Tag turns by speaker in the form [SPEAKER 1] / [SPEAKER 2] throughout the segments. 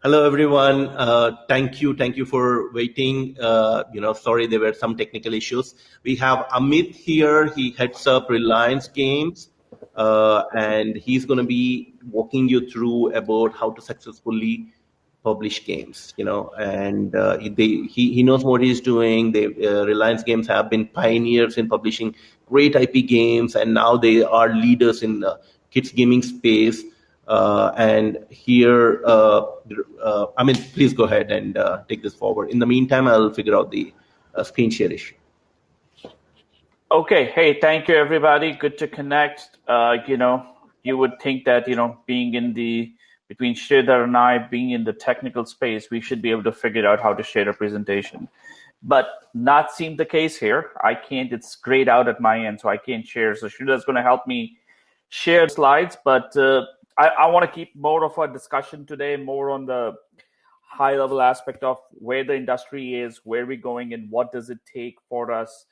[SPEAKER 1] Hello, everyone. Thank you for waiting. Sorry, there were some technical issues. We have Amit here. He heads up Reliance Games, and he's going to be walking you through about how to successfully publish games. And he knows what he's doing. Reliance Games have been pioneers in publishing great IP games, and now they are leaders in the kids gaming space. And here, I mean, please go ahead and take this forward. In the meantime, I'll figure out the screen share issue.
[SPEAKER 2] Okay. Hey, thank you, everybody. Good to connect. You would think that, being between Sridhar and I, being in the technical space, we should be able to figure out how to share a presentation. But not seem the case here. I can't, it's grayed out at my end, so I can't share. So Sridhar's going to help me share slides, but I want to keep more of a discussion today, more on the high level aspect of where the industry is, where we're going, and what does it take for us,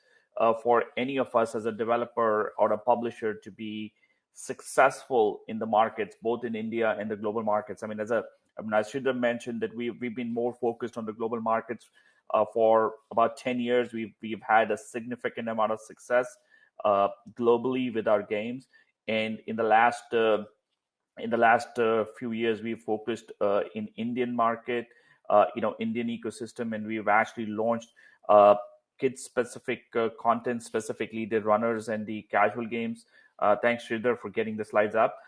[SPEAKER 2] for any of us as a developer or a publisher to be successful in the markets, both in India and the global markets. I should have mentioned that we've been more focused on the global markets for about 10 years. We've had a significant amount of success globally with our games, and in the last few years, we've focused in Indian market, Indian ecosystem, and we've actually launched kid-specific content, specifically the runners and the casual games. Thanks, Sridhar, for getting the slides up.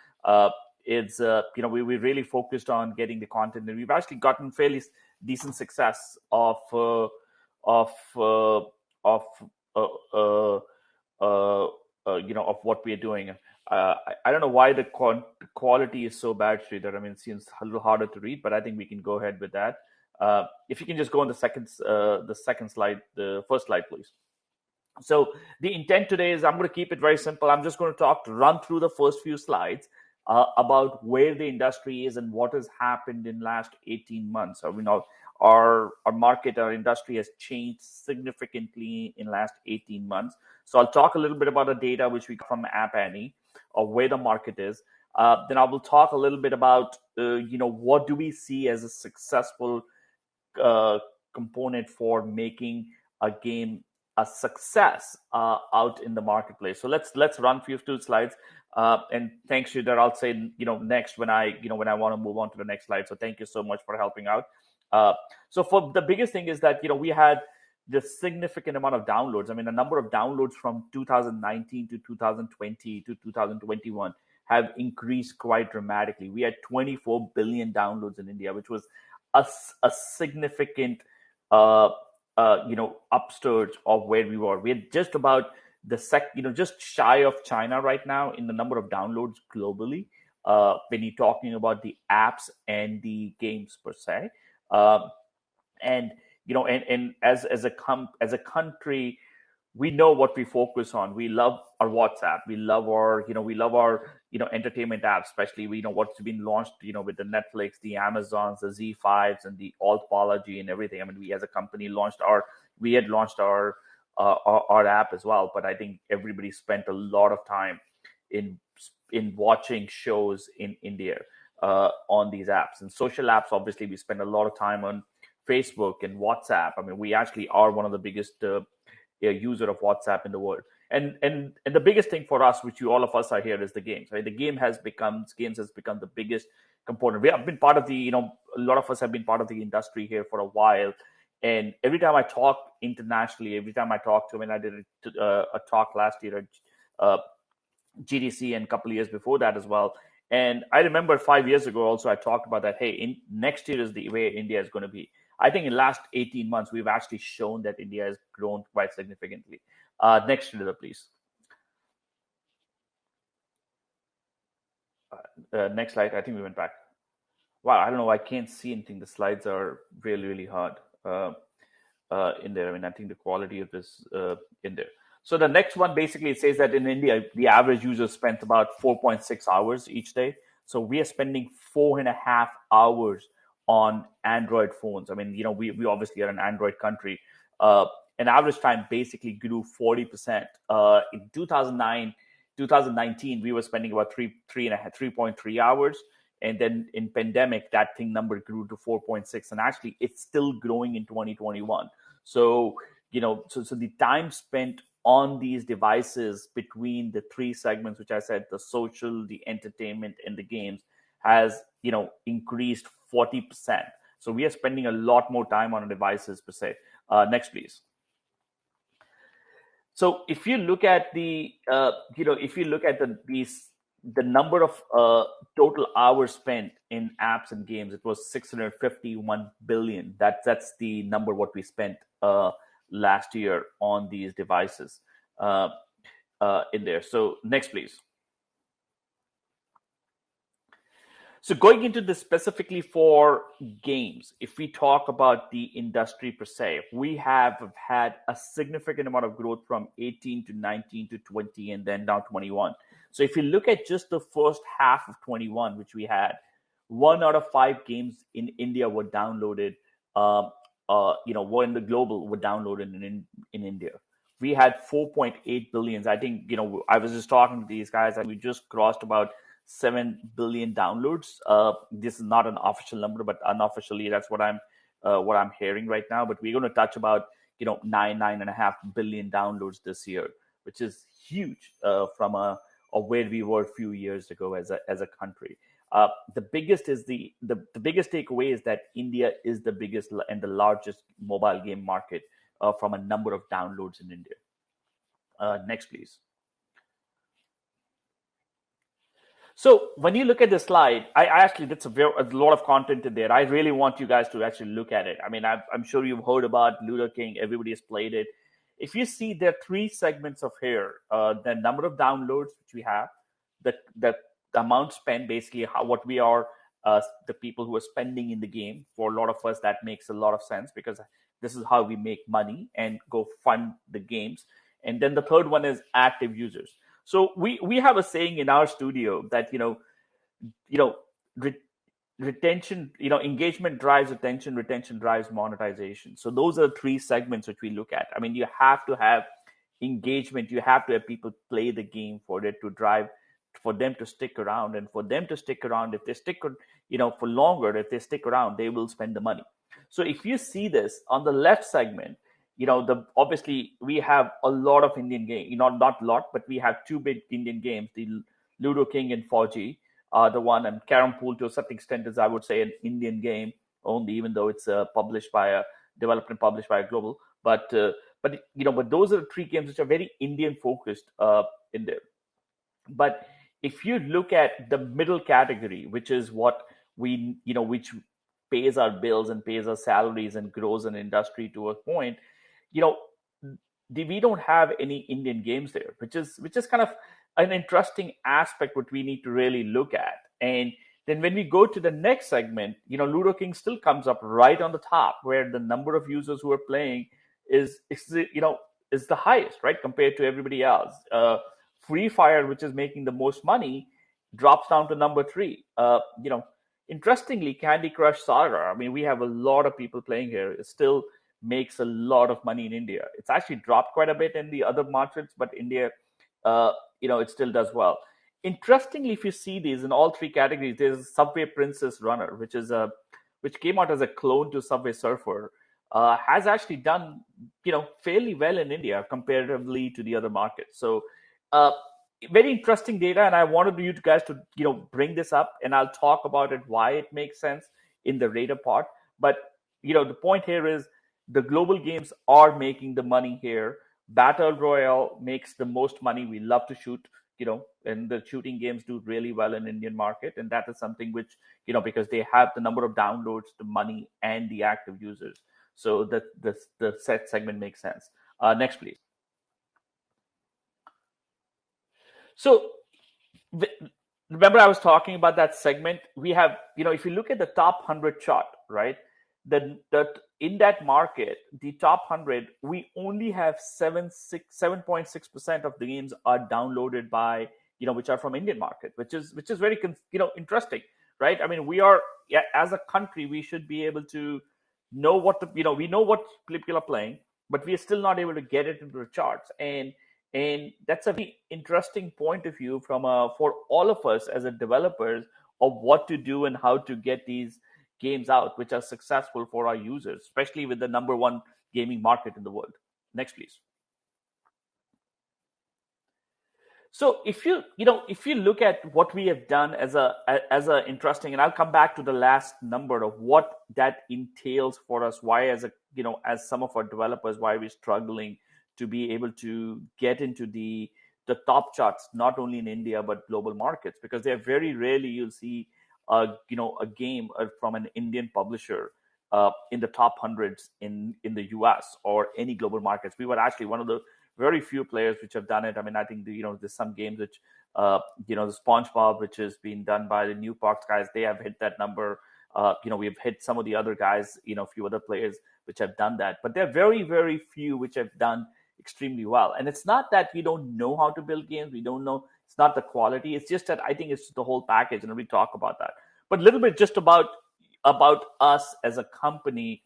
[SPEAKER 2] We really focused on getting the content, and we've actually gotten fairly decent success of what we are doing. I don't know why the quality is so bad, Sridhar. It seems a little harder to read, but I think we can go ahead with that. If you can just go on the second slide, the first slide, please. So the intent today is I'm going to keep it very simple. I'm just going to run through the first few slides about where the industry is and what has happened in the last 18 months. Our market, our industry has changed significantly in the last 18 months. So I'll talk a little bit about the data which we got from App Annie, of where the market is. Then I will talk a little bit about, what do we see as a successful component for making a game a success out in the marketplace. So let's run through 2 slides. And thanks, Sridhar. I'll say next when I want to move on to the next slide. So thank you so much for helping out. So for the biggest thing is that we had this significant amount of downloads. The number of downloads from 2019 to 2020 to 2021 have increased quite dramatically. We had 24 billion downloads in India, which was a significant upsurge of where we were. We're just about just shy of China right now in the number of downloads globally, when you're talking about the apps and the games per se. And as a country, we know what we focus on. We love our WhatsApp. We love our entertainment apps, especially what's been launched with the Netflix, the Amazons, the Z5s, and the Altology and everything. We as a company had launched our app as well, but I think everybody spent a lot of time in watching shows in India on these apps. And social apps, obviously, we spend a lot of time on Facebook and WhatsApp. We actually are one of the biggest user of WhatsApp in the world. And the biggest thing for us, which all of us are here, is the games. Right? Games has become the biggest component. We have been part of a lot of us have been part of the industry here for a while. And every time I talk internationally, I did a talk last year at GDC and a couple of years before that as well. And I remember 5 years ago also, I talked about that, hey, next year is the way India is going to be. I think in the last 18 months, we've actually shown that India has grown quite significantly. Next slide, please. Next slide. I think we went back. Wow, I don't know. I can't see anything. The slides are really, really hard in there. I think the quality of this in there. So the next one, basically, it says that in India, the average user spent about 4.6 hours each day. So we are spending 4.5 hours on Android phones. We obviously are an Android country. And average time basically grew 40%. In 2019, we were spending about 3.3 hours. And then in pandemic, that thing number grew to 4.6, and actually it's still growing in 2021. So so the time spent on these devices between the three segments, which I said, the social, the entertainment, and the games, has increased 40%. So we are spending a lot more time on our devices per se. Next, please. So if you look at the number of total hours spent in apps and games, it was 651 billion. That's the number what we spent last year on these devices in there. So next, please. So going into this specifically for games, if we talk about the industry per se, we have had a significant amount of growth from 18 to 19 to 20 and then now 21. So if you look at just the first half of 21, which we had, 1 out of 5 games in India were downloaded, were in the global were downloaded in India. We had 4.8 billions. I think, I was just talking to these guys and we just crossed about 7 billion downloads. This is not an official number, but unofficially, that's what I'm hearing right now. But we're going to touch about 9.5 billion downloads this year, which is huge from where we were a few years ago as a country. The biggest takeaway is that India is the biggest and the largest mobile game market from a number of downloads in India. Next, please. So when you look at the slide, I actually, that's a lot of content in there. I really want you guys to actually look at it. I mean, I'm sure you've heard about Ludo King. Everybody has played it. If you see, there are 3 segments of here: the number of downloads which we have, the amount spent, basically what we are, the people who are spending in the game. For a lot of us, that makes a lot of sense because this is how we make money and go fund the games. And then the third one is active users. So we have a saying in our studio that retention, engagement drives attention, retention drives monetization. So those are the 3 segments which we look at. I mean, you have to have engagement, you have to have people play the game for it to drive, for them to stick around, and for them to stick around, if they stick for longer, if they stick around, they will spend the money. So if you see this on the left segment, obviously we have a lot of Indian games, not a lot, but we have 2 big Indian games, the Ludo King and 4G, the one, and Carrom Pool to a certain extent is, I would say, an Indian game only, even though it's developed and published by a global. But those are the 3 games which are very Indian focused in there. But if you look at the middle category, which is what which pays our bills and pays our salaries and grows an industry to a point, we don't have any Indian games there, which is kind of an interesting aspect which we need to really look at. And then when we go to the next segment, Ludo King still comes up right on the top, where the number of users who are playing is the highest, right, compared to everybody else. Free Fire, which is making the most money, drops down to number 3. Interestingly, Candy Crush Saga, I mean, we have a lot of people playing here. It still makes a lot of money in India. It's actually dropped quite a bit in the other markets, but India, it still does well. Interestingly, if you see these in all 3 categories, there's Subway Princess Runner, which came out as a clone to Subway Surfer, has actually done fairly well in India comparatively to the other markets. So very interesting data, and I wanted you guys to bring this up, and I'll talk about it, why it makes sense in the radar part. But the point here is the global games are making the money here. Battle Royale makes the most money. We love to shoot, and the shooting games do really well in Indian market, and that is something which because they have the number of downloads, the money, and the active users. So the set segment makes sense. Next, please. So remember I was talking about that segment. We have, if you look at the top 100 chart, right, in that market, the top 100, we only have 7.6% of the games are downloaded by, which are from Indian market, which is very, interesting, right? I mean, we are, as a country, we should be able to know we know what people are playing, but we are still not able to get it into the charts. And that's a very interesting point of view for all of us as a developers of what to do and how to get these games out which are successful for our users, especially with the number one gaming market in the world. Next, please. So if you look at what we have done as a interesting, and I'll come back to the last number of what that entails for us, why as a as some of our developers, why we're struggling to be able to get into the top charts, not only in India but global markets, because they're very rarely you'll see a game from an Indian publisher in the top hundreds in the US or any global markets. We were actually one of the very few players which have done it. I mean, I think there's some games which the SpongeBob, which has been done by the New Parks guys, they have hit that number. We've hit some of the other guys, a few other players which have done that, but there are very, very few which have done extremely well. And it's not that we don't know how to build games. We don't know. It's not the quality. It's just that I think it's the whole package, and we talk about that. But a little bit just about us as a company,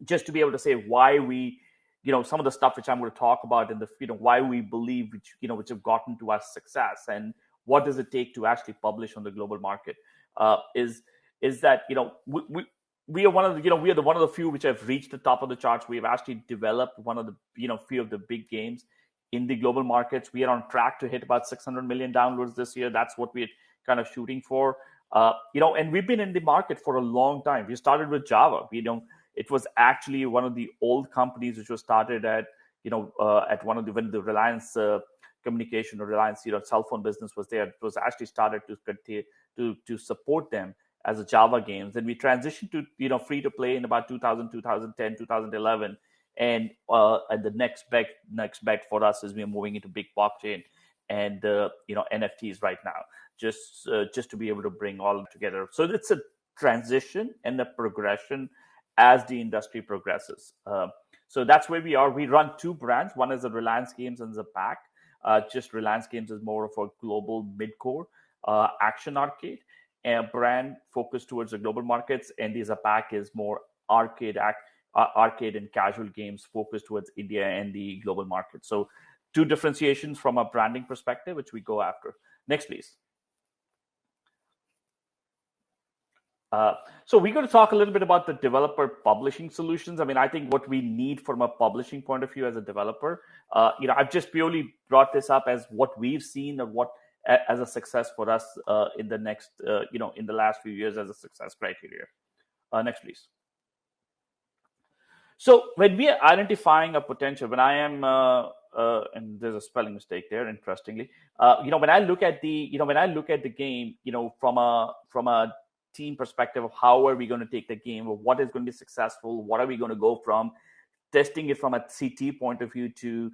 [SPEAKER 2] just to be able to say why we, some of the stuff which I'm going to talk about in the, why we believe which have gotten to our success, and what does it take to actually publish on the global market, is that we are one of the we are one of the few which have reached the top of the charts. We have actually developed one of the few of the big games in the global markets. We are on track to hit about 600 million downloads this year. That's what we're kind of shooting for. And we've been in the market for a long time. We started with Java. It was actually one of the old companies which was started at at one of the when the Reliance communication or Reliance cell phone business was there. It was actually started to continue to support them as a Java games. Then we transitioned to free to play in about 2000, 2010, 2011. And the next bet for us is we're moving into big blockchain and NFTs right now, just to be able to bring all together. So it's a transition and a progression as the industry progresses. So that's where we are. We run two brands. One is the Reliance Games and the Pack. Just Reliance Games is more of a global mid-core action arcade and brand focused towards the global markets, and the Zapak is more arcade and casual games focused towards India and the global market. So two differentiations from a branding perspective, which we go after. Next, please. So we're going to talk a little bit about the developer publishing solutions. I mean, I think what we need from a publishing point of view as a developer, I've just purely brought this up as what we've seen and what as a success for us in the next, in the last few years as a success criteria. Next, please. So when we are identifying a potential, when I am, and there's a spelling mistake there, interestingly, when I look at the game, from a team perspective of how are we going to take the game, or what is going to be successful, what are we going to go from testing it from a CT point of view to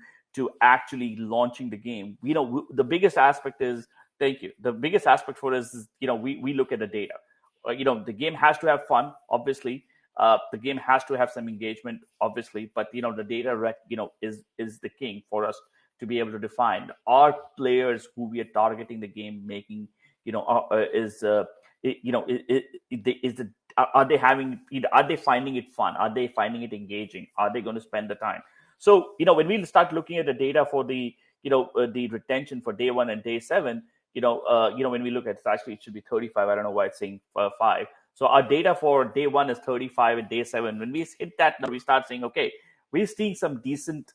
[SPEAKER 2] actually launching the game. The biggest aspect is, thank you. The biggest aspect for us is, we look at the data. The game has to have fun, obviously. The game has to have some engagement, obviously, but the data, is the king for us to be able to define our players who we are targeting the game making. Are they finding it fun? Are they finding it engaging? Are they going to spend the time? So when we start looking at the data for the the retention for day 1 and day 7, when we look at it, actually it should be 35. I don't know why it's saying 5. So our data for day 1 is 35 and day 7. When we hit that number, we start saying, okay, we're seeing some decent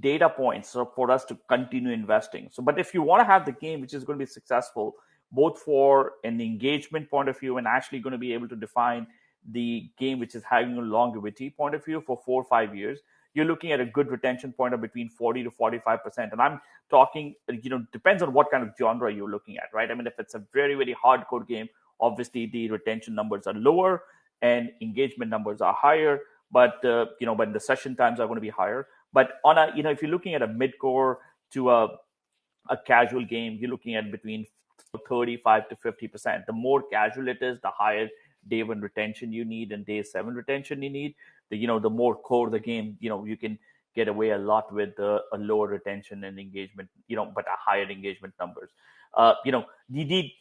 [SPEAKER 2] data points for us to continue investing. So, but if you want to have the game which is going to be successful, both for an engagement point of view and actually going to be able to define the game which is having a longevity point of view for 4 or 5 years, you're looking at a good retention point of between 40 to 45%. And I'm talking, depends on what kind of genre you're looking at, right? I mean, if it's a very, very hardcore game, obviously the retention numbers are lower and engagement numbers are higher, but but the session times are going to be higher. But on a, if you're looking at a mid-core to a casual game, you're looking at between 35 to 50%. The more casual it is, the higher day 1 retention you need and day 7 retention you need. The more core the game, you can get away a lot with a lower retention and engagement, but a higher engagement numbers. You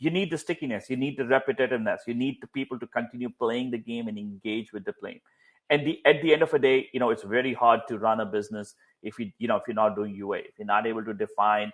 [SPEAKER 2] need the stickiness, you need the repetitiveness, you need the people to continue playing the game and engage with the play. And at the end of the day, it's very hard to run a business if you're not doing UA, if you're not able to define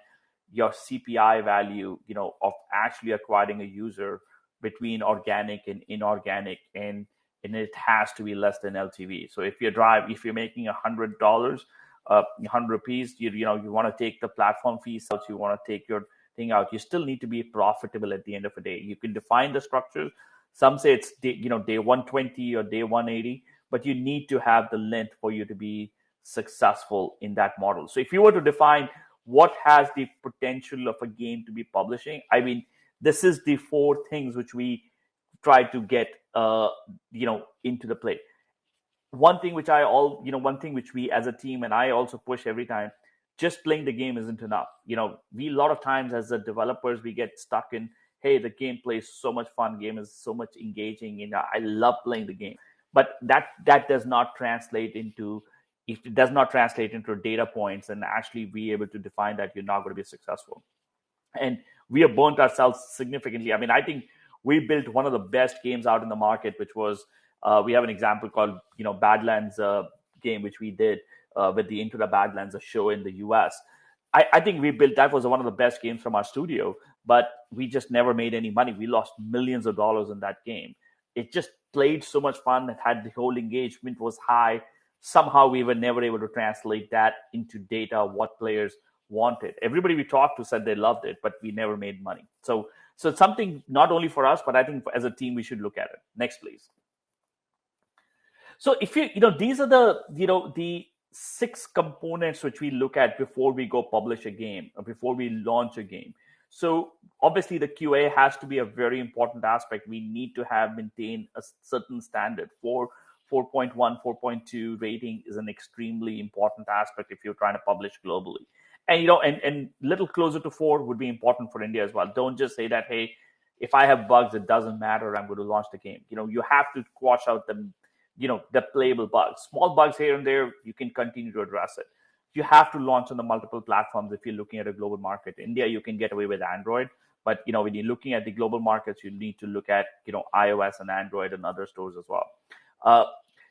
[SPEAKER 2] your CPI value, of actually acquiring a user between organic and inorganic, and it has to be less than LTV. So if you're making $100, 100 rupees, you want to take the platform fees out, you want to take your thing out, you still need to be profitable at the end of the day. You can define the structures. Some say it's day 120 or day 180, but you need to have the length for you to be successful in that model. So if you were to define what has the potential of a game to be publishing, I mean, this is the four things which we try to get into the play. One thing which we as a team and I also push every time, just playing the game isn't enough. We a lot of times as the developers, we get stuck in, hey, the gameplay is so much fun, game is so much engaging, and I love playing the game. But that does not translate into, if it does not translate into data points and actually be able to define that, you're not going to be successful. And we have burnt ourselves significantly. I mean, I think we built one of the best games out in the market, which was, we have an example called, Badlands game, which we did with the Into the Badlands, a show in the US. I think that was one of the best games from our studio, but we just never made any money. We lost millions of dollars in that game. It just played so much fun. It had, the whole engagement was high. Somehow we were never able to translate that into data, what players wanted. Everybody we talked to said they loved it, but we never made money. So it's something not only for us, but I think as a team we should look at it. Next, please. So if these are the 6 components which we look at before we go publish a game or before we launch a game. So obviously the QA has to be a very important aspect. We need to have maintained a certain standard. 4.1, 4.2 rating is an extremely important aspect if you're trying to publish globally. And and little closer to 4 would be important for India as well. Don't just say that, hey, if I have bugs, it doesn't matter, I'm going to launch the game. You have to squash out the playable bugs. Small bugs here and there, you can continue to address it. You have to launch on the multiple platforms if you're looking at a global market. India, you can get away with Android, but when you're looking at the global markets, you need to look at iOS and Android and other stores as well.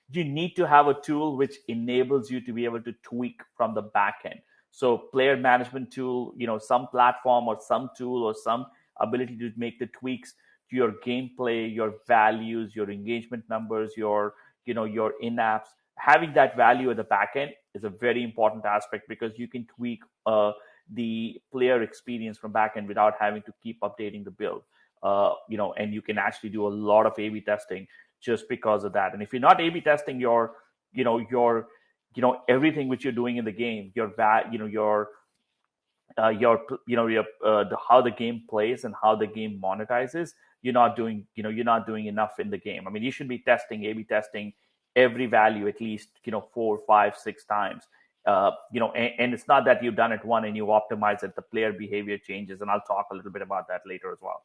[SPEAKER 2] You need to have a tool which enables you to be able to tweak from the back end. So player management tool, some platform or some tool or some ability to make the tweaks to your gameplay, your values, your engagement numbers, your in-apps. Having that value at the back end is a very important aspect, because you can tweak the player experience from back end without having to keep updating the build. And you can actually do a lot of A/B testing just because of that. And if you're not A/B testing your everything which you're doing in the game, how the game plays and how the game monetizes, you're not doing enough in the game. I mean, you should be testing, A/B testing every value at least 4, 5, 6 times. And it's not that you've done it one and you optimize it, the player behavior changes, and I'll talk a little bit about that later as well.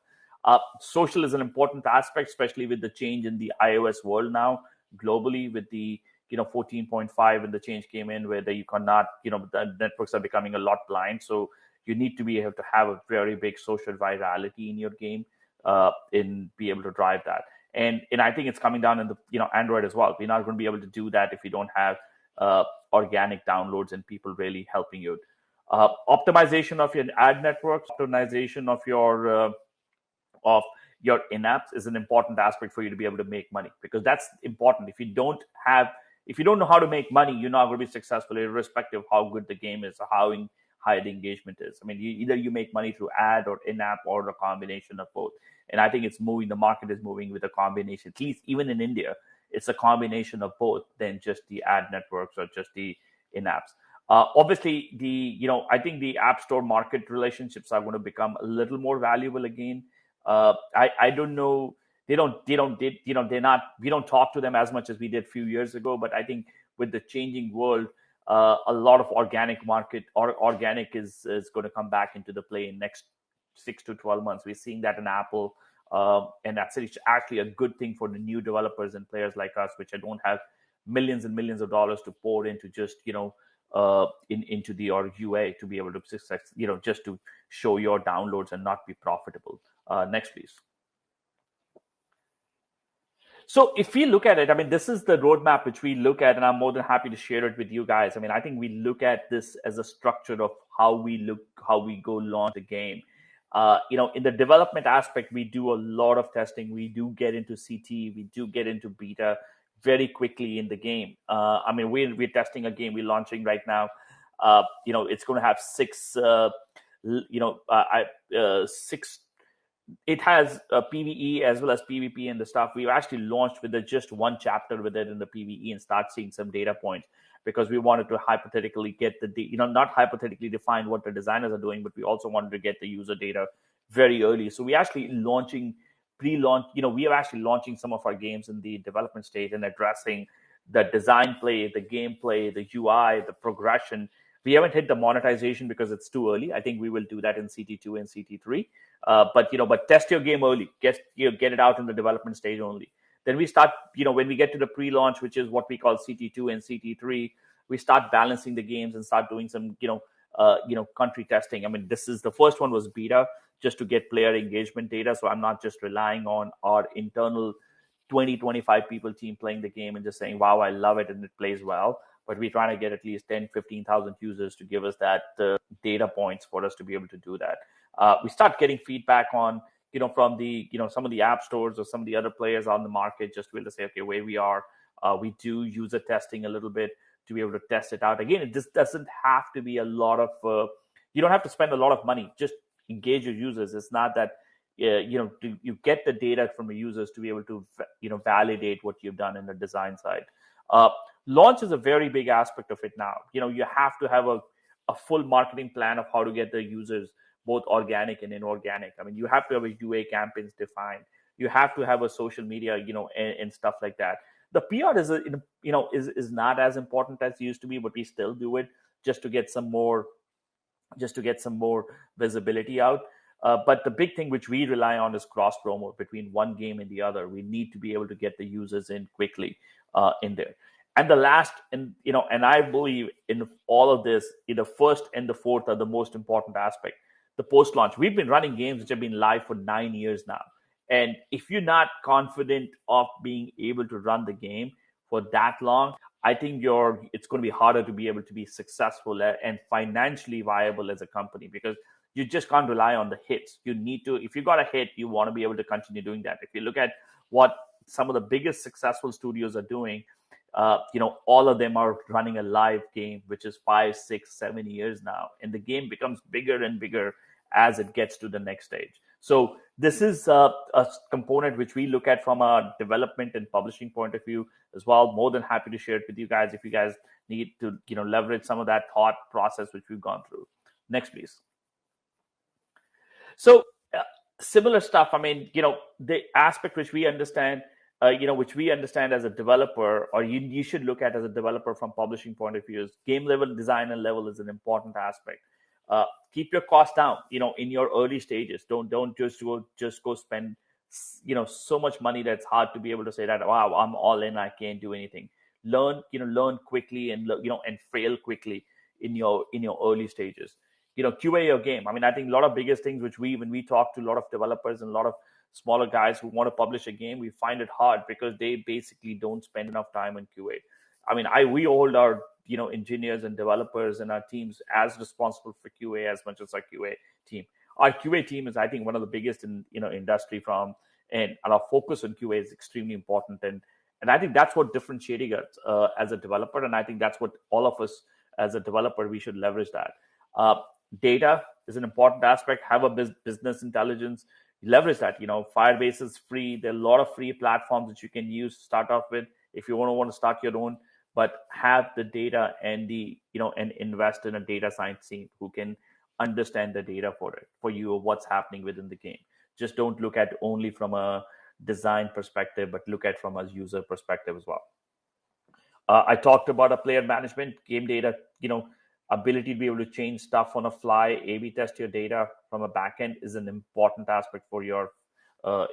[SPEAKER 2] Social is an important aspect, especially with the change in the iOS world now globally, with the 14.5 and the change came in where you cannot, the networks are becoming a lot blind. So you need to be able to have a very big social virality in your game and be able to drive that. And I think it's coming down in the Android as well. We're not going to be able to do that if you don't have organic downloads and people really helping you. Optimization of your ad networks, optimization of your in-apps is an important aspect for you to be able to make money, because that's important. If you don't know how to make money, you're not going to be successful, irrespective of how good the game is or how high the engagement is. I mean, either you make money through ad or in-app or a combination of both. And I think the market is moving with a combination, at least even in India, it's a combination of both than just the ad networks or just the in-apps. Obviously, I think the app store market relationships are going to become a little more valuable again. I don't know. We don't talk to them as much as we did a few years ago, but I think with the changing world, a lot of organic is going to come back into the play in next 6 to 12 months. We're seeing that in Apple, and that's actually a good thing for the new developers and players like us, which don't have millions and millions of dollars to pour into just into the UA to be able to success, just to show your downloads and not be profitable. Next, please. So if we look at it, I mean, this is the roadmap which we look at, and I'm more than happy to share it with you guys. I mean, I think we look at this as a structure of how we go launch the game. In the development aspect, we do a lot of testing. We do get into CT, we do get into beta very quickly in the game. I mean, we're testing a game we're launching right now. It's going to have six. It has a PVE as well as PvP and the stuff. We've actually launched with just one chapter with it in the PVE and start seeing some data points, because we wanted to hypothetically get not hypothetically define what the designers are doing, but we also wanted to get the user data very early. So we actually pre-launch. We are actually launching some of our games in the development stage and addressing the design play, the gameplay, the UI, the progression. We haven't hit the monetization because it's too early. I think we will do that in CT2 and CT3. But test your game early. Get it out in the development stage only. Then we start, when we get to the pre-launch, which is what we call CT2 and CT3, we start balancing the games and start doing some, country testing. I mean, the first one was beta, just to get player engagement data. So I'm not just relying on our internal 20, 25 people team playing the game and just saying, wow, I love it and it plays well. But we're trying to get at least 10, 15,000 users to give us that data points for us to be able to do that. We start getting feedback on, from the, some of the app stores or some of the other players on the market, just to be able to say, okay, where we are. We do user testing a little bit to be able to test it out. Again, it just doesn't have to be a lot of, you don't have to spend a lot of money. Just engage your users. It's not that, you get the data from the users to be able to, validate what you've done in the design side. Launch is a very big aspect of it now. You have to have a full marketing plan of how to get the users, both organic and inorganic. I mean, you have to have a UA campaigns defined. You have to have a social media, and stuff like that. The PR is not as important as it used to be, but we still do it just to get some more visibility out. But the big thing which we rely on is cross promo between one game and the other. We need to be able to get the users in quickly in there. And the last, and I believe in all of this, the first and the fourth are the most important aspect. The post-launch. We've been running games which have been live for 9 years now. And if you're not confident of being able to run the game for that long, I think it's going to be harder to be able to be successful and financially viable as a company, because you just can't rely on the hits. You need to, if you got a hit, you want to be able to continue doing that. If you look at what some of the biggest successful studios are doing, all of them are running a live game, which is 5, 6, 7 years now. And the game becomes bigger and bigger as it gets to the next stage. So this is a component which we look at from a development and publishing point of view as well. More than happy to share it with you guys if you guys need to, leverage some of that thought process which we've gone through. Next, please. So similar stuff. I mean, the aspect which we understand, as a developer, or you should look at as a developer from publishing point of view, is game level design and level is an important aspect. Keep your costs down, in your early stages. Don't just go spend, so much money that's hard to be able to say that, wow, I'm all in, I can't do anything. Learn quickly and and fail quickly in your early stages. QA your game. I mean, I think a lot of biggest things which when we talk to a lot of developers and a lot of smaller guys who want to publish a game, we find it hard because they basically don't spend enough time on QA. I mean, we hold our engineers and developers and our teams as responsible for QA as much as our QA team. Our QA team is, I think, one of the biggest in industry and our focus on QA is extremely important, and I think that's what differentiating us as a developer, and I think that's what all of us as a developer, we should leverage that. Data is an important aspect. Have a business intelligence. Leverage that. Firebase is free. There are a lot of free platforms that you can use to start off with if you want to start your own. But have the data and and invest in a data science team who can understand the data for you of what's happening within the game. Just don't look at only from a design perspective, but look at from a user perspective as well. I talked about a player management, game data, ability to be able to change stuff on a fly, A/B test your data from a backend is an important aspect for your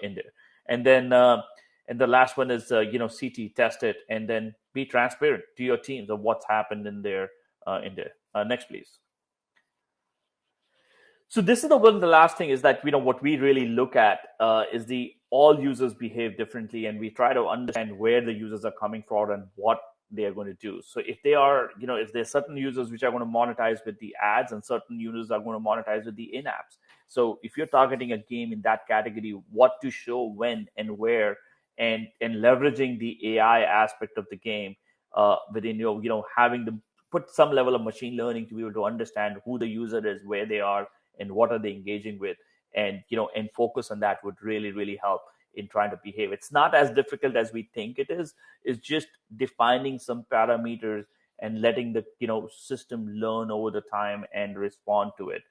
[SPEAKER 2] in there. And then and the last one is CT, test it, and then be transparent to your teams of what's happened in there. Next, please. So this is the last thing is that what we really look at is the all users behave differently, and we try to understand where the users are coming from and what they are going to do. So if they are, if there's certain users which are going to monetize with the ads, and certain users are going to monetize with the in-apps. So if you're targeting a game in that category, what to show, when, and where, and leveraging the AI aspect of the game within having to put some level of machine learning to be able to understand who the user is, where they are, and what are they engaging with, and focus on that would really, really help in trying to behave. It's not as difficult as we think it is. It's just defining some parameters and letting the system learn over the time and respond to it.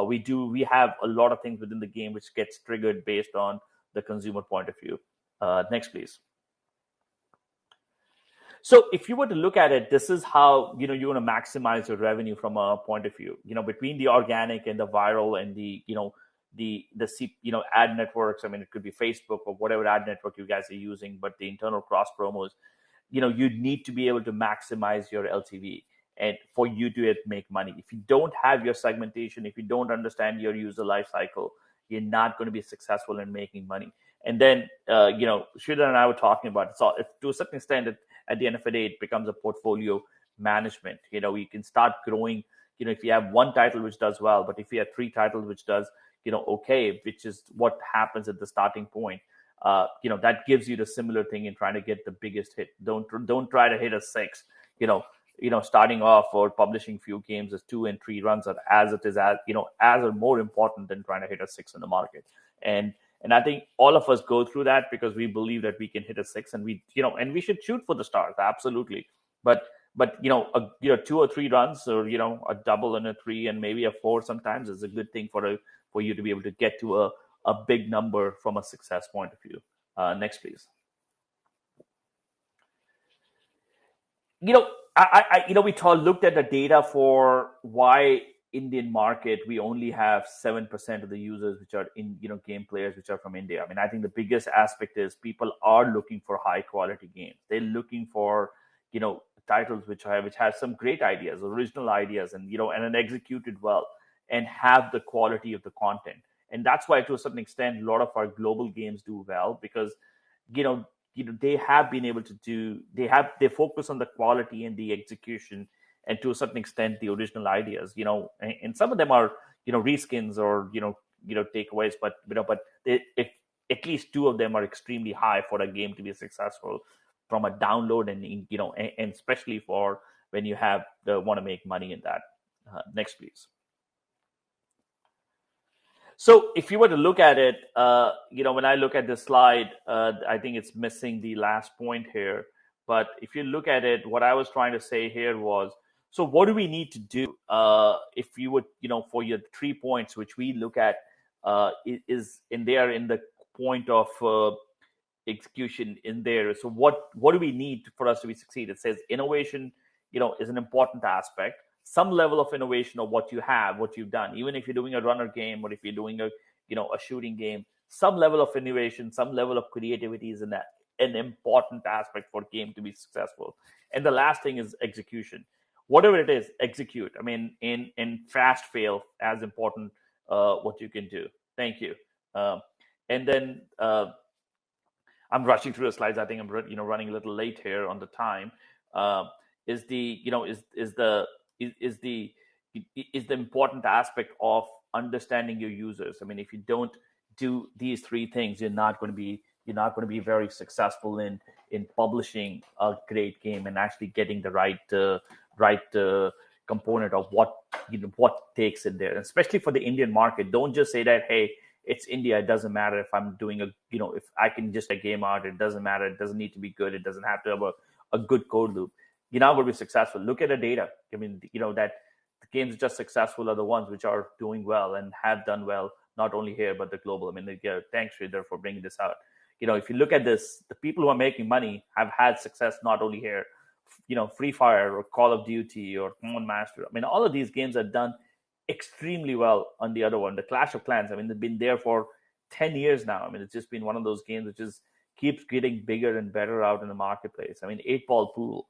[SPEAKER 2] We have a lot of things within the game which gets triggered based on the consumer point of view. Next, please. So if you were to look at it, this is how you're going to maximize your revenue from a point of view. Between the organic and the viral and the ad networks. I mean, it could be Facebook or whatever ad network you guys are using, but the internal cross promos. You need to be able to maximize your LTV and for you to make money. If you don't have your segmentation, if you don't understand your user life cycle, you're not going to be successful in making money. And then, Sridhar and I were talking about it. So if, to a certain extent, at the end of the day, it becomes a portfolio management. You can start growing, if you have one title which does well, but if you have three titles which does, okay, which is what happens at the starting point. That gives you the similar thing in trying to get the biggest hit. Don't try to hit a six. Starting off or publishing few games as 2 and 3 runs are as or more important than trying to hit a six in the market. And I think all of us go through that because we believe that we can hit a six, and we should shoot for the stars, absolutely. But 2 or 3 runs, or a double and a 3 and maybe a 4 sometimes is a good thing for you to be able to get to a big number from a success point of view. Next, please. We looked at the data for why Indian market, we only have 7% of the users which are in game players which are from India. I mean, I think the biggest aspect is people are looking for high quality games. They're looking for titles which have some great ideas, original ideas, and and executed well, and have the quality of the content. And that's why, to a certain extent, a lot of our global games do well, because they have been able to they focus on the quality and the execution, and to a certain extent the original ideas, and some of them are reskins or takeaways, but if at least 2 of them are extremely high for a game to be successful from a download, and especially for when you want to make money in that. Next, please. So if you were to look at it, when I look at this slide, I think it's missing the last point here. But if you look at it, what I was trying to say here was, so what do we need to do if you would, for your 3 points, which we look at is in there in the point of execution in there. So what do we need for us to be succeed? It says innovation, is an important aspect. Some level of innovation of what you have, what you've done, even if you're doing a runner game or if you're doing a shooting game, some level of innovation, some level of creativity is an important aspect for a game to be successful. And the last thing is execution. Whatever it is, execute. I mean, in fast fail, as important what you can do. Thank you. And then I'm rushing through the slides. I think I'm running a little late here on the time. Is the important aspect of understanding your users. I mean, if you don't do these 3 things, you're not going to be very successful in publishing a great game and actually getting the right component of what takes in there, especially for the Indian market. Don't just say that, hey, it's India, it doesn't matter if I'm doing if I can just a game out, it doesn't matter, it doesn't need to be good, it doesn't have to have a good code loop. You're not going to be successful. Look at the data. I mean, that the games just successful are the ones which are doing well and have done well, not only here, but the global. I mean, thanks, Sridhar, for bringing this out. If you look at this, the people who are making money have had success not only here, Free Fire or Call of Duty or Command Master. I mean, all of these games are done extremely well on the other one. The Clash of Clans, I mean, they've been there for 10 years now. I mean, it's just been one of those games which keeps getting bigger and better out in the marketplace. I mean, 8-Ball Pool,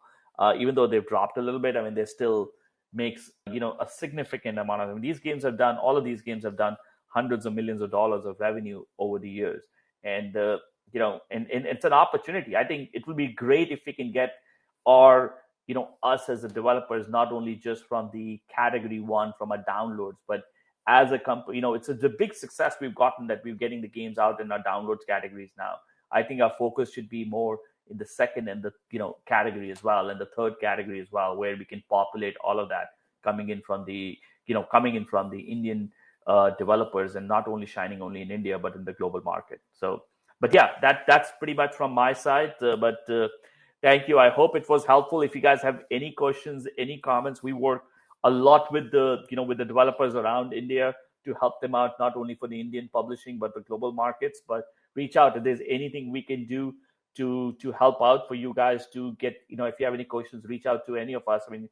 [SPEAKER 2] even though they've dropped a little bit, I mean, they still makes a significant amount of them. All of these games have done hundreds of millions of dollars of revenue over the years. and and it's an opportunity. I think it will be great if we can get our us as the developers, not only just from the category one from our downloads, but as a company, it's a big success we've gotten that we're getting the games out in our downloads categories now. I think our focus should be more in the second and the category as well, and the third category as well, where we can populate all of that coming in from the Indian developers, and not only shining only in India but in the global market. So, but yeah, that's pretty much from my side. But thank you. I hope it was helpful. If you guys have any questions, any comments, we work a lot with the with the developers around India to help them out, not only for the Indian publishing but the global markets. But reach out if there's anything we can do to help out for you guys to get, if you have any questions, reach out to any of us. I mean,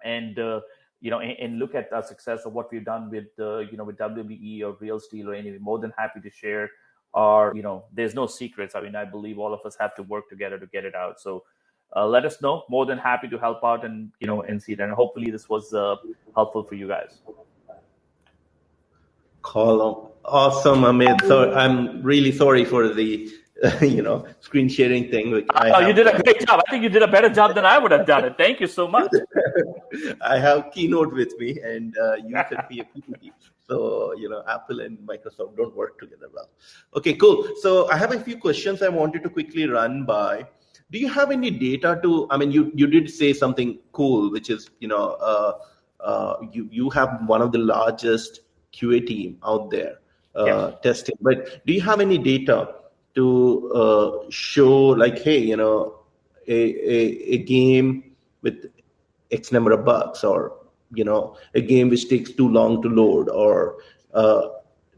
[SPEAKER 2] and look at the success of what we've done with with WBE or Real Steel or anything. More than happy to share our, there's no secrets. I mean, I believe all of us have to work together to get it out. So let us know. More than happy to help out and and see it. And hopefully this was helpful for you guys.
[SPEAKER 1] Awesome, Amit. So I'm really sorry for the screen sharing thing.
[SPEAKER 2] You did a great job. I think you did a better job than I would have done it. Thank you so much.
[SPEAKER 1] I have Keynote with me, and you sent me a PPT. So Apple and Microsoft don't work together well. Okay, cool. So I have a few questions I wanted to quickly run by. Do you have any data to? I mean, you did say something cool, which is you have one of the largest QA team out there testing. But do you have any data to show, like, hey, a game with X number of bugs, or a game which takes too long to load, or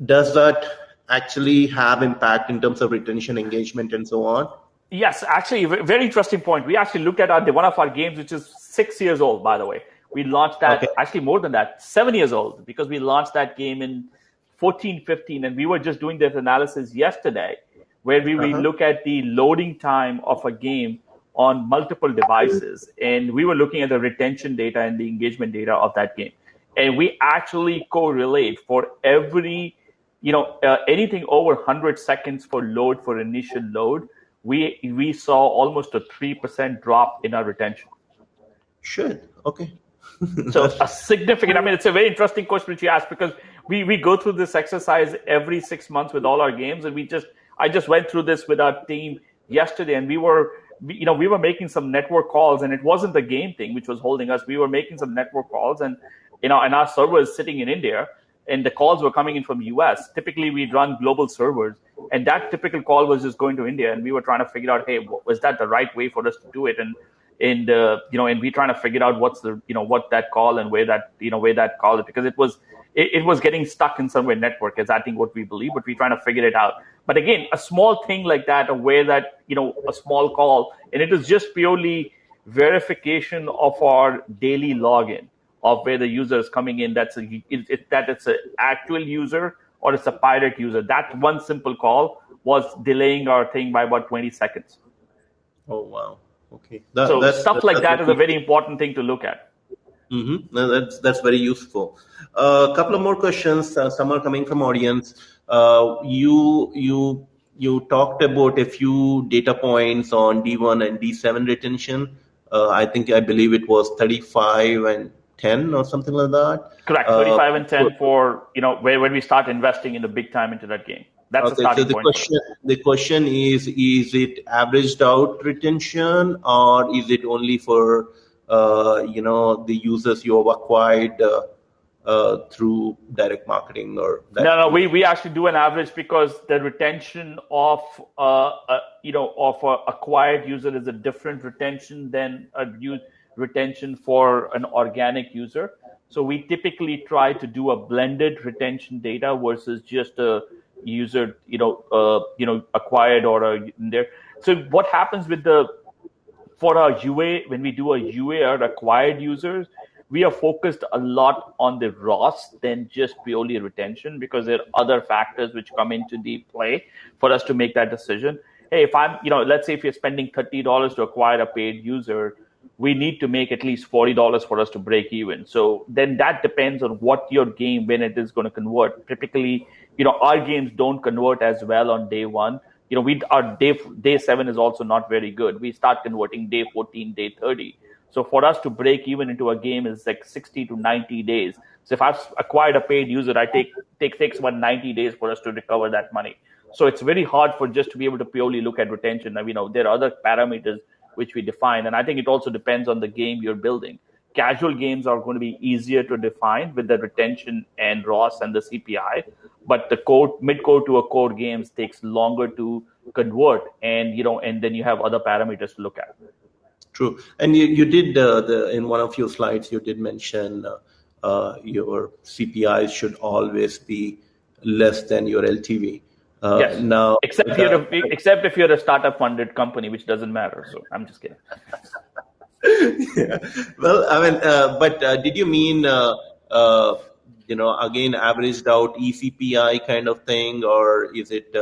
[SPEAKER 1] does that actually have impact in terms of retention, engagement, and so on?
[SPEAKER 2] Yes, actually, very interesting point. We actually looked at one of our games, which is 6 years old, by the way. We launched that, actually more than that, 7 years old, because we launched that game in 14, 15, and we were just doing this analysis yesterday, where we look at the loading time of a game on multiple devices, and we were looking at the retention data and the engagement data of that game. And we actually correlate for every, anything over 100 seconds for initial load, we saw almost a 3% drop in our retention.
[SPEAKER 1] Sure. Okay.
[SPEAKER 2] So a significant, I mean, it's a very interesting question which you asked, because we go through this exercise every 6 months with all our games. And I just went through this with our team yesterday, and we were making some network calls, and it wasn't the game thing which was holding us. We were making some network calls, and, and our server is sitting in India, and the calls were coming in from the US. Typically, we'd run global servers, and that typical call was just going to India, and we were trying to figure out, hey, was that the right way for us to do it? And we trying to figure out what's the, what that call and where that call is, because it was getting stuck in some way network, is I think what we believe, but we're trying to figure it out. But again, a small thing like that, or where that, a small call, and it is just purely verification of our daily login of where the user is coming in. That it's an actual user or it's a pirate user. That one simple call was delaying our thing by about 20 seconds.
[SPEAKER 1] Oh, wow. Okay.
[SPEAKER 2] Stuff like that is a very important thing to look at.
[SPEAKER 1] Mm-hmm. No, that's very useful. A couple of more questions. Some are coming from audience. You talked about a few data points on D1 and D7 retention. I believe it was 35 and 10 or something like that.
[SPEAKER 2] Correct. 35 and 10 for when we start investing in the big time into that game. That's the starting point.
[SPEAKER 1] The question is it averaged out retention, or is it only for the users you have acquired through direct marketing? Or
[SPEAKER 2] no, we actually do an average, because the retention of acquired user is a different retention than a retention for an organic user. So we typically try to do a blended retention data versus just a user acquired or in there. So what happens for our UA, when we do a UA or acquired users, we are focused a lot on the ROS than just purely retention, because there are other factors which come into the play for us to make that decision. Hey, if I'm, let's say if you're spending $30 to acquire a paid user, we need to make at least $40 for us to break even. So then that depends on what your game, when it is going to convert. Typically, our games don't convert as well on day one. Our day 7 is also not very good. We start converting day 14, day 30. So for us to break even into a game is like 60 to 90 days. So if I've acquired a paid user, I takes about 90 days for us to recover that money. So it's very hard for just to be able to purely look at retention. There are other parameters which we define, and I think it also depends on the game you're building. Casual games are going to be easier to define with the retention and ROS and the CPI, but the core, mid-core to a core games takes longer to convert, and then you have other parameters to look at.
[SPEAKER 1] True. And you did, in one of your slides, you did mention your CPI should always be less than your LTV.
[SPEAKER 2] Yes.
[SPEAKER 1] Now,
[SPEAKER 2] Except if you're a startup funded company, which doesn't matter. So I'm just kidding.
[SPEAKER 1] yeah. Well, I mean, but did you mean, again, averaged out eCPI kind of thing, or is it,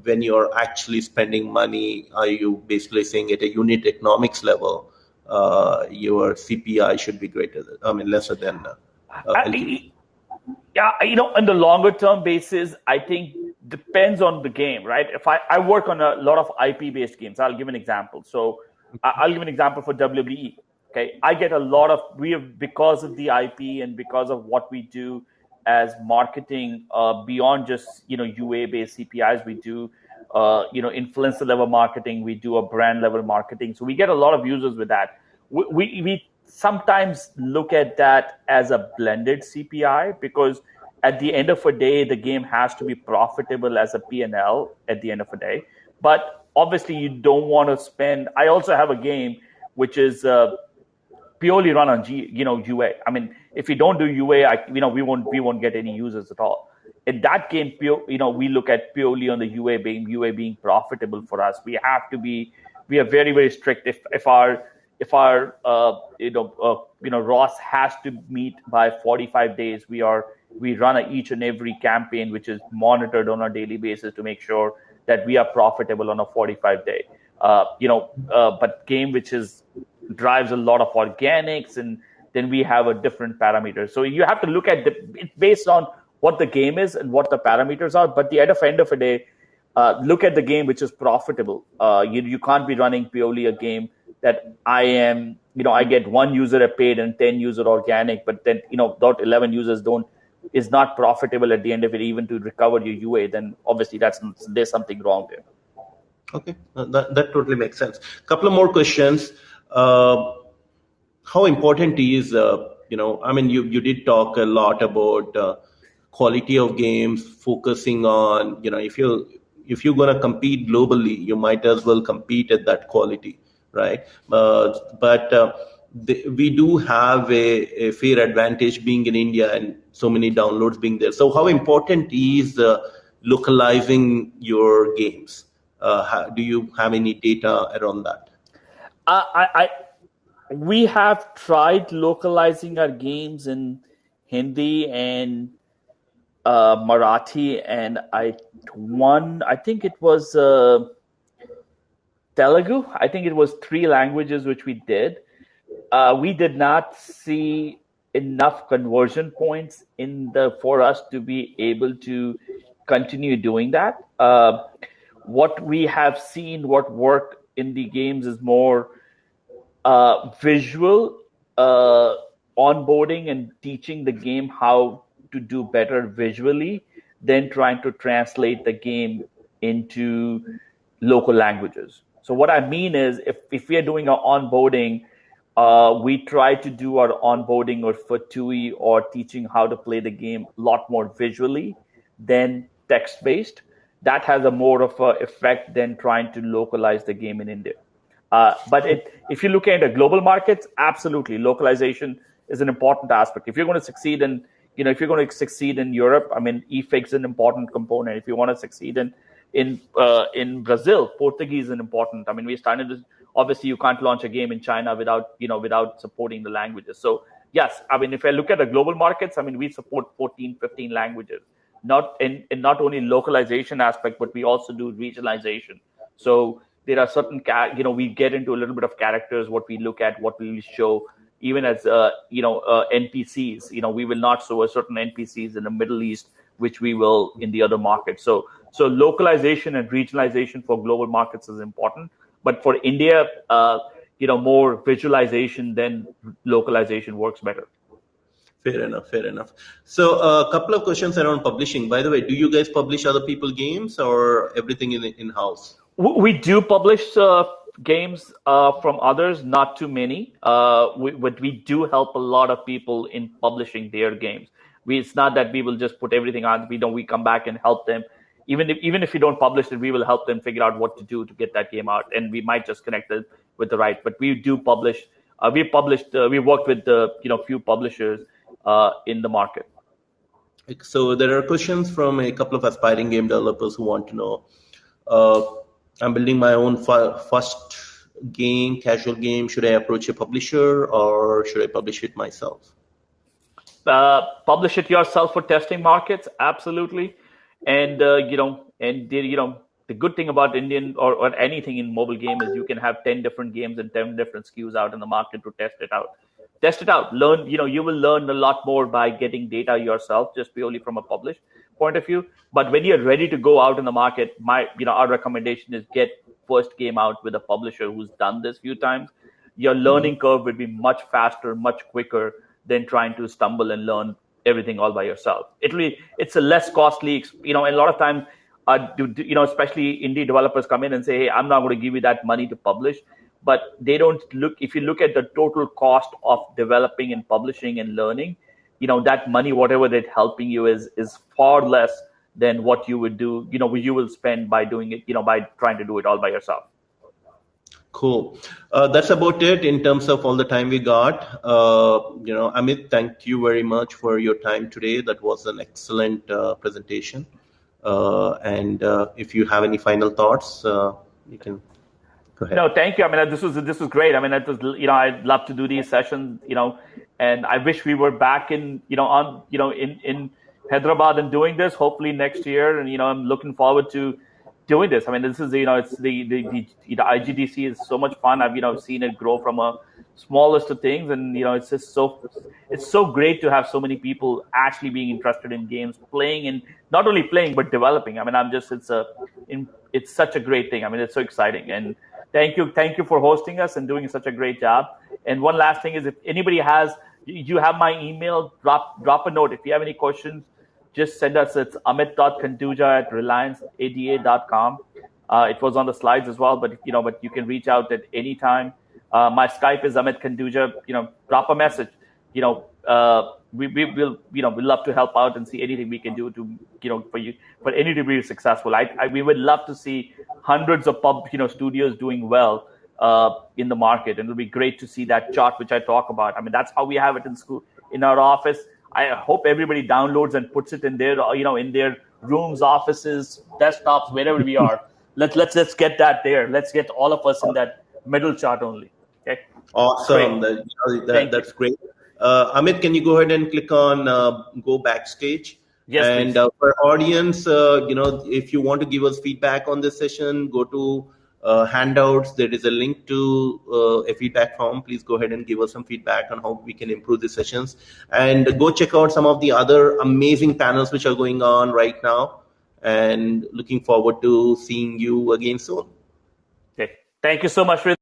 [SPEAKER 1] when you're actually spending money, are you basically saying at a unit economics level, your CPI should be lesser than LTV?
[SPEAKER 2] Yeah, on the longer term basis, I think depends on the game, right? If I work on a lot of IP based games, I'll give an example. So I'll give an example for WWE. Okay, I get a lot of because of the IP and because of what we do as marketing beyond just UA based CPIs, we do influencer level marketing, we do a brand level marketing. So we get a lot of users with that. We sometimes look at that as a blended CPI because at the end of the day, the game has to be profitable as a P&L at the end of the day. But obviously, you don't want to spend. I also have a game which is purely run on UA. I mean, if we don't do UA, we won't get any users at all. In that game, we look at purely on the UA being profitable for us. We are very, very strict. If our ROS has to meet by 45 days, we run each and every campaign which is monitored on a daily basis to make sure that we are profitable on a 45-day. But game which drives a lot of organics, and then we have a different parameter. So you have to look at it based on what the game is and what the parameters are. But at the end of the day, look at the game which is profitable. You can't be running purely a game that I get 1 user paid and 10 user organic, but then, that 11 users is not profitable at the end of it, even to recover your UA, then obviously there's something wrong there.
[SPEAKER 1] Okay, that totally makes sense. Couple of more questions. How important is, you did talk a lot about quality of games, focusing on, if you're going to compete globally, you might as well compete at that quality, right? We do have a fair advantage being in India and so many downloads being there. So how important is localizing your games? Do you have any data around that?
[SPEAKER 2] We have tried localizing our games in Hindi and Marathi, and I think it was Telugu. I think it was 3 languages which we did. We did not see enough conversion points for us to be able to continue doing that. What we have seen, what worked in the games is more visual onboarding and teaching the game how to do better visually than trying to translate the game into local languages. So what I mean is, if we are doing our onboarding, we try to do our onboarding or for TUI or teaching how to play the game a lot more visually than text-based. That has a more of an effect than trying to localize the game in India. But if you look at the global markets, absolutely, localization is an important aspect. If you're going to succeed in, Europe, I mean, EFIG is an important component. If you want to succeed in Brazil, Portuguese is an important. I mean, we started to, obviously you can't launch a game in China without supporting the languages. So yes, I mean, if I look at the global markets, I mean, we support 14, 15 languages, not only localization aspect, but we also do regionalization. So there are certain we get into a little bit of characters, what we look at, what we show, even as NPCs. We will not show a certain NPCs in the Middle East, which we will in the other markets. So localization and regionalization for global markets is important, but for India, more visualization than localization works better.
[SPEAKER 1] Fair enough. Fair enough. So a couple of questions around publishing. By the way, do you guys publish other people games or everything in house?
[SPEAKER 2] We do publish games from others, not too many. But we do help a lot of people in publishing their games. It's not that we will just put everything on. We come back and help them. Even if we don't publish it, we will help them figure out what to do to get that game out, and we might just connect it with the right. But we do publish. We worked with few publishers in the market.
[SPEAKER 1] So there are questions from a couple of aspiring game developers who want to know. I'm building my own first game, casual game. Should I approach a publisher or should I publish it myself?
[SPEAKER 2] Publish it yourself for testing markets, absolutely. And the good thing about Indian or anything in mobile game is you can have 10 different games and 10 different SKUs out in the market to test it out. Learn, you will learn a lot more by getting data yourself, just purely from a published point of view. But when you're ready to go out in the market, our recommendation is get first game out with a publisher who's done this few times. Your learning curve would be much faster, much quicker than trying to stumble and learn everything all by yourself. It's a less costly, and a lot of times, especially indie developers come in and say, hey, I'm not going to give you that money to publish. But they don't look, if you look at the total cost of developing and publishing and learning, that money, whatever they're helping you is far less than what you would do, you will spend by doing it, by trying to do it all by yourself.
[SPEAKER 1] Cool. That's about it in terms of all the time we got. Amit, thank you very much for your time today. That was an excellent presentation. And if you have any final thoughts, you can go ahead.
[SPEAKER 2] No, thank you. I mean, this was great. I mean, I'd love to do these sessions, and I wish we were back in Hyderabad and doing this, hopefully next year. And, I'm looking forward to doing this. I mean, this is, it's the IGDC is so much fun. I've seen it grow from a smallest of things, and it's just it's so great to have so many people actually being interested in games, playing, and not only playing but developing. I mean, it's such a great thing. I mean, it's so exciting. And thank you for hosting us and doing such a great job. And one last thing is, if anybody you have my email, drop a note. If you have any questions, just send us. It's amit.kanduja@relianceada.com. It was on the slides as well, but you can reach out at any time. My Skype is Amit Kanduja. Drop a message. We'll love to help out and see anything we can do to for any to be successful. We would love to see hundreds of studios doing well in the market, and it'll be great to see that chart which I talk about. I mean, that's how we have it in school, in our office. I hope everybody downloads and puts it in their in their rooms, offices, desktops, wherever we are. Let's get that there. Let's get all of us in that middle chart only. Okay.
[SPEAKER 1] Awesome. That's great. Amit, can you go ahead and click on go backstage?
[SPEAKER 2] Yes,
[SPEAKER 1] and for audience, if you want to give us feedback on this session, go to handouts. There is a link to a feedback form. Please go ahead and give us some feedback on how we can improve the sessions. And go check out some of the other amazing panels which are going on right now. And looking forward to seeing you again soon.
[SPEAKER 2] Okay. Thank you so much for